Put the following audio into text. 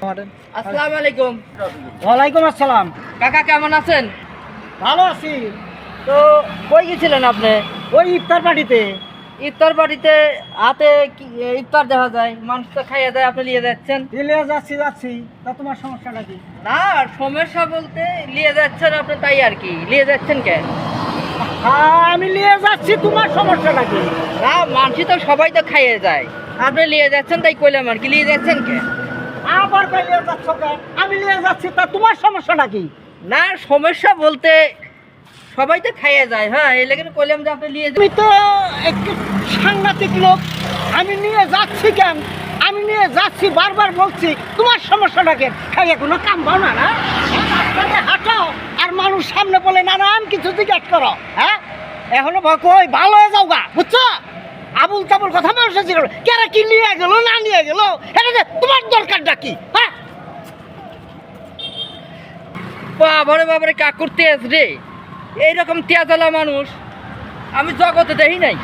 আসসালামু আলাইকুম। ওয়ালাইকুম আসসালাম। কাকা কেমন আছেন? ভালো আছি। তো কই গেছিলেন আপনি? ওই ইফতার পার্টিতে। ইফতার পার্টিতে হাতে ইফতার দেখা যায়, মানুষ তো খাইয়ে দেয়, আপনি নিয়ে যাচ্ছেন? নিয়ে যাচ্ছি। তা তোমার সমস্যাটা কি? না, সমস্যা বলতে নিয়ে যাচ্ছেন আপনি, তাই আর কি। নিয়ে যাচ্ছেন কেন? হ্যাঁ, আমি নিয়ে যাচ্ছি, তোমার সমস্যাটা কি? না, মানুষ তো সবাই তো খাইয়ে যায়, আপনি নিয়ে যাচ্ছেন তাই কইলাম আর কি। নিয়ে যাচ্ছেন কেন? আবার কই নিয়ে যাচ্ছ কেন? আমি নিয়ে যাচ্ছি, তা তোমার সমস্যাটা কি? না, সমস্যা বলতে সবাই তো খাইয়ে যায়। হ্যাঁ, এই লেগে কইলাম যে আপনি নিয়ে তুমি তো একটু সাংঘাতিক লোক। আমি নিয়ে যাচ্ছি কেন? আমি নিয়ে যাচ্ছি, বারবার বলছি। তোমার সমস্যাটা কেন? খাইয়ে কোনো কাম পাও না? না রাস্তাতে হাঁটো আর মানুষ সামনে বলে নানান কিছু জিজ্ঞাসা করো। হ্যাঁ, এখনো কই ভালো হয়ে যাও গা, বুঝছো? আবুল তাবুল কথা মানুষের ছিল, কেরা কি নিয়ে গেল না নিয়ে গেল, এটা তোমার দরকারটা কি? হ্যাঁ, বাবারে কাক করতে আস রে। এইরকম তেজালা মানুষ আমি জগতে দেখি নাই।